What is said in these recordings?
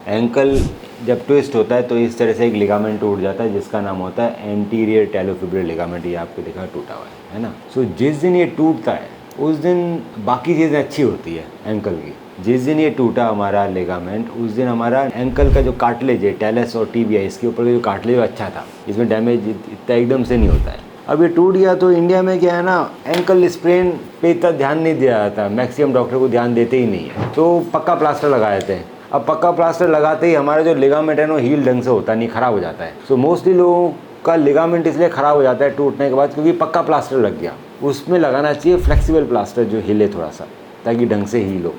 Ankle जब twist होता है तो इस तरह से एक लिगामेंट टूट जाता है जिसका नाम होता है एंटीरियर टेलोफिब्रिल लिगामेंट। ये आपको दिखा टूटा हुआ है ना। सो जिस दिन ये टूटता है उस दिन बाकी चीज़ें अच्छी होती है एंकल की। जिस दिन ये टूटा हमारा लिगामेंट उस दिन हमारा एंकल का जो कार्टिलेज है, टेलस और टिबिया, इसके ऊपर का जो कार्टिलेज अच्छा था, इसमें डैमेज इतना एकदम से नहीं होता है। अब ये टूट गया तो इंडिया में क्या है ना, एंकल स्प्रेन पे इतना ध्यान नहीं दिया जाता, मैक्सिमम डॉक्टर को ध्यान देते ही नहीं है, तो पक्का प्लास्टर लगा देते हैं। अब पक्का प्लास्टर लगाते ही हमारा जो लिगामेंट है ना हील ढंग से होता नहीं, ख़राब हो जाता है। सो मोस्टली लोगों का लिगामेंट इसलिए ख़राब हो जाता है टूटने के बाद क्योंकि पक्का प्लास्टर लग गया। उसमें लगाना चाहिए फ्लेक्सिबल प्लास्टर जो हिले थोड़ा सा, ताकि ढंग से हील हो।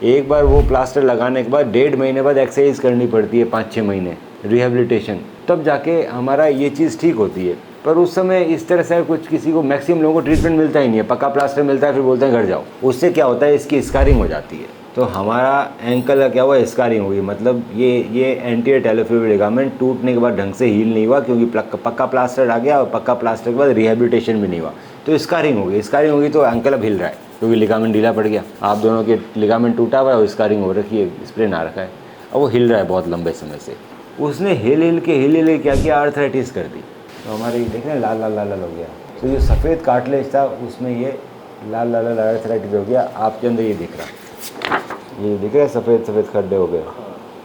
एक बार वो प्लास्टर लगाने के बाद 1.5 महीने बाद एक्सरसाइज करनी पड़ती है, 5-6 महीने रिहेबिलिटेशन, तब जाके हमारा ये चीज़ ठीक होती है। पर उस समय इस तरह से कुछ किसी को, मैक्सिमम लोगों को ट्रीटमेंट मिलता ही नहीं है, पक्का प्लास्टर मिलता है फिर बोलते हैं घर जाओ। उससे क्या होता है, इसकी स्कारिंग हो जाती है। तो हमारा एंकल का क्या हुआ, स्कारिंग हुई, मतलब ये एंटीरियर टेलोफिब्रिल लिगामेंट टूटने के बाद ढंग से हील नहीं हुआ क्योंकि पक्का प्लास्टर आ गया और पक्का प्लास्टर के बाद रिहेबिलिटेशन भी नहीं हुआ, तो स्कारिंग हो गई। स्कारिंग होगी तो एंकल अब हिल रहा है क्योंकि लिगामेंट ढीला पड़ गया। आप दोनों के लिगामेंट टूटा हुआ है और स्कारिंग हो रखी है, स्प्रेन आ रखा है, अब वो हिल रहा है बहुत लंबे समय से। उसने हिल के क्या किया, आर्थराइटिस कर दी। तो हमारे देख रहे हैं लाल लाल लाल लाल हो गया। तो जो सफ़ेद कार्टिलेज था उसमें ये लाल लाल लाल आर्थराइटिस हो गया। आपके अंदर ये दिख रहा, ये दिख रहा है सफ़ेद सफ़ेद खड्डे हो गए,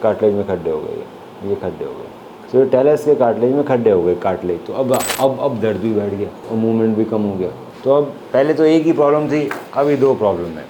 कार्टिलेज में खड्डे हो गए, ये खड्डे हो गए। तो टेलस के कार्टिलेज में खड्डे हो गए कार्टिलेज। तो अब दर्द भी बैठ गया और मूवमेंट भी कम हो गया। तो अब पहले तो एक ही प्रॉब्लम थी, अब ये 2 प्रॉब्लम है,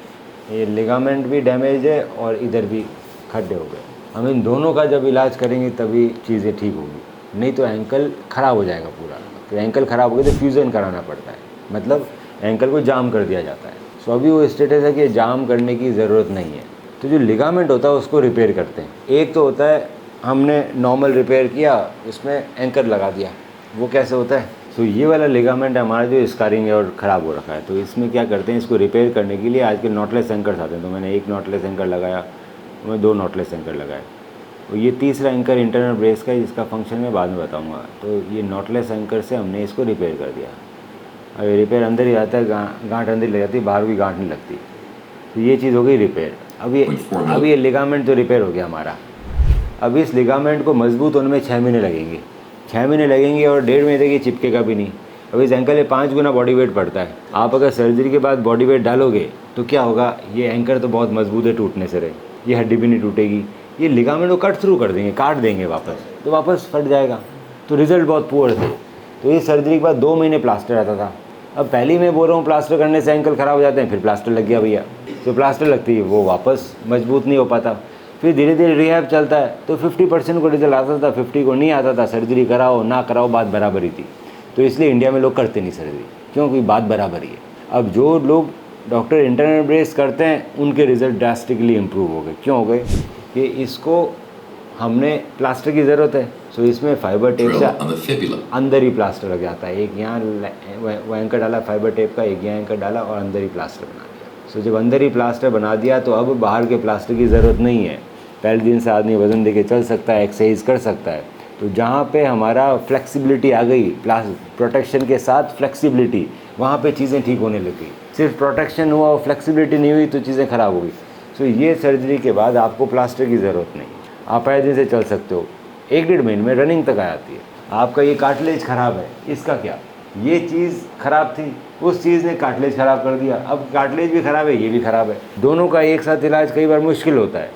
ये लिगामेंट भी डैमेज है और इधर भी खड्डे हो गए। हम इन दोनों का जब इलाज करेंगे तभी चीज़ें ठीक होगी, नहीं तो एंकल ख़राब हो जाएगा पूरा। तो एंकल ख़राब हो गया तो फ्यूज़न कराना पड़ता है, मतलब एंकल को जाम कर दिया जाता है। सो अभी वो स्टेटस है कि जाम करने की ज़रूरत नहीं है। तो जो लिगामेंट होता है उसको रिपेयर करते हैं। एक तो होता है हमने नॉर्मल रिपेयर किया, उसमें एंकर लगा दिया, वो कैसे होता है। तो ये वाला लिगामेंट हमारा जो स्कारिंग है और ख़राब हो रखा है, तो इसमें क्या करते हैं, इसको रिपेयर करने के लिए आजकल नॉटलेस एंकर्स आते हैं। तो मैंने एक नॉटलेस एंकर लगाया, मैं 2 नॉटलेस एंकर लगाए, और ये तीसरा एंकर इंटरनल ब्रेस का है जिसका फंक्शन मैं बाद में बताऊंगा। तो ये नॉटलेस एंकर से हमने इसको रिपेयर कर दिया। अब ये रिपेयर अंदर ही आता है, गांठ अंदर लग जाती है, बाहर भी गांठ नहीं लगती। तो ये चीज़ हो गई रिपेयर। अब ये लिगामेंट तो रिपेयर हो गया हमारा। अब इस लिगामेंट को मजबूत होने में 6 महीने लगेंगे, 6 महीने लगेंगे, और 1.5 महीने तक ये चिपकेगा भी नहीं। अब इस एंकल में 5 गुना बॉडी वेट पड़ता है। आप अगर सर्जरी के बाद बॉडी वेट डालोगे तो क्या होगा, ये एंकर तो बहुत मजबूत है, टूटने से रहे, ये हड्डी भी नहीं टूटेगी। ये लिगामेंट को कट थ्रू कर देंगे, काट देंगे वापस, तो वापस फट जाएगा। तो रिजल्ट बहुत पुअर थे। तो ये सर्जरी के बाद 2 महीने प्लास्टर आता था। अब पहले मैं बोल रहा हूँ प्लास्टर करने से एंकल ख़राब हो जाते हैं, फिर प्लास्टर लग गया भैया, तो प्लास्टर लगती है वो वापस मजबूत नहीं हो पाता। फिर धीरे धीरे रिहैब चलता है, तो 50% को रिजल्ट आता था, 50 को नहीं आता था। सर्जरी कराओ ना कराओ बात बराबर ही थी। तो इसलिए इंडिया में लोग करते नहीं सर्जरी, क्योंकि बात बराबर ही है। अब जो लोग डॉक्टर इंटरनल ब्रेस करते हैं उनके रिजल्ट ड्रास्टिकली इम्प्रूव हो गए। क्यों हो गए, कि इसको हमने प्लास्टर की ज़रूरत है, सो इसमें फाइबर टेप से अंदर ही प्लास्टर लग जाता है। एक यहाँ वो एंकर डाला फाइबर टेप का, एक यहाँ एंकर डाला और अंदर ही प्लास्टर बना दिया। सो जब अंदर ही प्लास्टर बना दिया तो अब बाहर के प्लास्टर की ज़रूरत नहीं है। पहले दिन से आदमी वज़न दे के चल सकता है, एक्सरसाइज कर सकता है। तो जहाँ पे हमारा फ्लेक्सिबिलिटी आ गई, प्रोटेक्शन के साथ फ्लेक्सिबिलिटी, वहाँ पे चीज़ें ठीक होने लगी। सिर्फ प्रोटेक्शन हुआ और फ्लेक्सिबिलिटी नहीं हुई तो चीज़ें ख़राब हो गई। सो ये सर्जरी के बाद आपको प्लास्टर की ज़रूरत नहीं, आप पहले दिन से चल सकते हो। 1-1.5 महीने में रनिंग तक आ जाती है। आपका ये कार्टिलेज ख़राब है, इसका क्या, ये चीज़ ख़राब थी, उस चीज़ ने कार्टिलेज ख़राब कर दिया। अब कार्टिलेज भी ख़राब है, ये भी ख़राब है। दोनों का एक साथ इलाज कई बार मुश्किल होता है।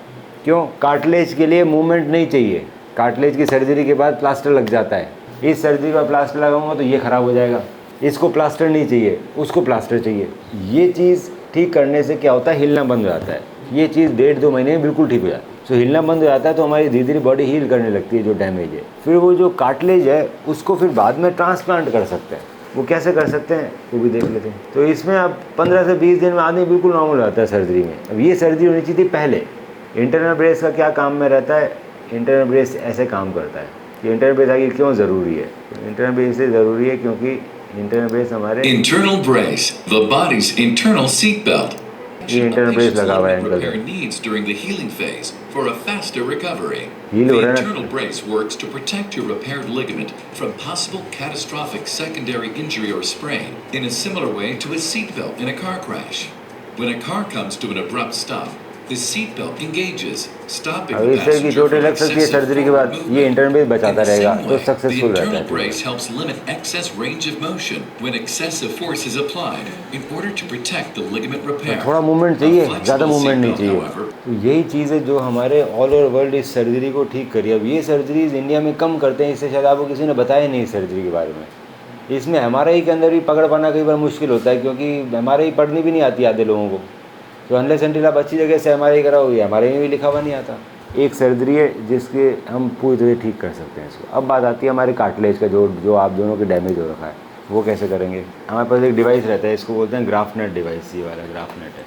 क्यों, कार्टिलेज के लिए मूवमेंट नहीं चाहिए, कार्टिलेज की सर्जरी के बाद प्लास्टर लग जाता है। इस सर्जरी का प्लास्टर लगाऊंगा तो ये ख़राब हो जाएगा, इसको प्लास्टर नहीं चाहिए, उसको प्लास्टर चाहिए। ये चीज़ ठीक करने से क्या होता है, हिलना बंद हो जाता है। ये चीज़ 1.5-2 महीने में बिल्कुल ठीक हो जाती है। सो हिलना बंद हो जाता है तो हमारी धीरे धीरे बॉडी हील करने लगती है जो डैमेज है। फिर वो जो कार्टिलेज है उसको फिर बाद में ट्रांसप्लांट कर सकते हैं। वो कैसे कर सकते हैं वो भी देख लेते हैं। तो इसमें अब 15 से 20 दिन में आदमी बिल्कुल नॉर्मल हो जाता है सर्जरी में। अब ये सर्जरी होनी चाहिए थी पहले। इंटरनल ब्रेस का क्या काम में रहता है, इंटरनल ब्रेस ऐसे काम करता है कि इंटरनल ब्रेस आगे क्यों ज़रूरी है। इंटरनल ब्रेस इसलिए ज़रूरी है क्योंकि इंटरनल ब्रेस हमारे internal brace, the bodies internal seat belt. ये इंटरनल ब्रेस लगा हुआ है एंकल में। needs during the healing phase for a faster recovery. Heal The हो रहा है internal ना। brace works to protect your repaired ligament from possible catastrophic secondary injury or sprain in a similar way to a seatbelt in a car crash. When a car comes to an abrupt stop, The seatbelt engages, stopping अब the इस तरह की passenger चोटें from लग सकती है excessive surgery के बाद, forward ये movement. इंटरनल In बचाता the रहेगा same तो way, the सक्सेसफुल रहता internal है। brace helps limit excess range of motion when excessive force is applied in order to protect the ligament repair. थोड़ा movement A चाहिए, flexible ज़्यादा movement नहीं seatbelt, चाहिए। however, तो यही चीज़ है जो हमारे ऑल ओवर वर्ल्ड इस सर्जरी को ठीक करी। अब ये सर्जरीज इंडिया में कम करते हैं, इससे शायद आपको किसी ने बताया नहीं इस सर्जरी के बारे में। इसमें एमआरआई के अंदर भी पकड़ पाना कई बार मुश्किल होता है, क्योंकि एमआरआई पढ़नी भी नहीं आती आधे लोगों को। तो अनलेस अनटिल आप अच्छी जगह से एमआरआई कराओ, ये एमआरआई में भी लिखा हुआ नहीं आता। एक सर्जरी है जिसके हम पूरी तरह ठीक कर सकते हैं इसको। अब बात आती है हमारे कार्टिलेज का, जो आप दोनों के डैमेज हो रखा है, वो कैसे करेंगे। हमारे पास एक डिवाइस रहता है, इसको बोलते हैं ग्राफ्टनेट डिवाइस। ये वाला ग्राफ्टनेट है।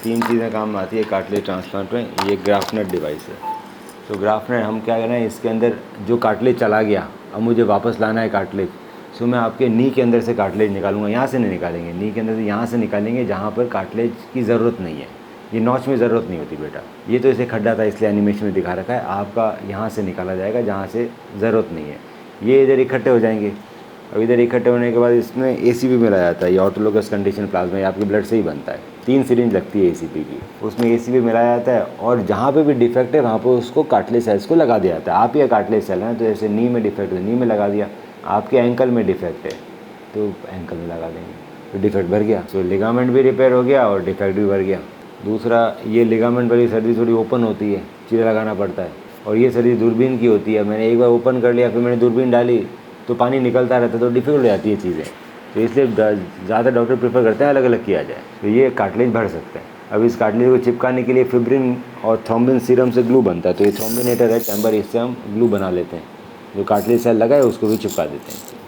3 चीज़ें काम आती है कार्टिलेज ट्रांसप्लांट में। ये ग्राफ्टनेट डिवाइस है। तो ग्राफ्टनेट हम क्या करें, इसके अंदर जो कार्टिलेज चला गया, अब मुझे वापस लाना है कार्टिलेज। सो मैं आपके नी के अंदर से कार्टिलेज निकालूंगा। यहाँ से नहीं निकालेंगे, नी के अंदर से यहाँ से निकालेंगे जहाँ पर कार्टिलेज की ज़रूरत नहीं है। ये नॉच में ज़रूरत नहीं होती बेटा। ये तो इसे खड्डा था इसलिए एनिमेशन में दिखा रखा है। आपका यहाँ से निकाला जाएगा जहाँ से ज़रूरत नहीं है। ये इधर इकट्ठे हो जाएंगे। अब इधर इकट्ठे होने के बाद इसमें एसीपी मिला जाता है। ये ऑटोलोगस कंडीशन प्लाज्मा, ये आपके ब्लड से ही बनता है। 3 सिरिंज लगती है एसीपी की, उसमें एसीपी मिलाया जाता है और जहाँ पे भी डिफेक्ट है वहाँ पे उसको कार्टिलेज सेल्स को लगा दिया जाता है। आप ही कार्टिलेज सेल है, तो जैसे नी में डिफेक्ट है, नी में लगा दिया। आपके एंकल में डिफेक्ट है तो एंकल में लगा देंगे, तो डिफेक्ट भर गया। तो लिगामेंट भी रिपेयर हो गया और डिफेक्ट भी भर गया। दूसरा, ये लिगामेंट वाली सर्जरी थोड़ी ओपन होती है, चीरा लगाना पड़ता है, और ये सर्जरी दूरबीन की होती है। मैंने एक बार ओपन कर लिया, फिर मैंने दूरबीन डाली तो पानी निकलता रहता है, तो डिफिकल्ट हो जाती है चीज़ें। तो इसलिए ज़्यादा डॉक्टर प्रेफर करते हैं अलग अलग किया जाए। तो ये कार्टिलेज भर सकते हैं। अब इस कार्टिलेज को चिपकाने के लिए फिब्रिन और थ्रोम्बिन सीरम से ग्लू बनता है। तो ये थ्रोम्बिनेटर है चैम्बर, इससे हम ग्लू बना लेते हैं। जो कार्टिलेज सेल लगा है उसको भी चिपका देते हैं।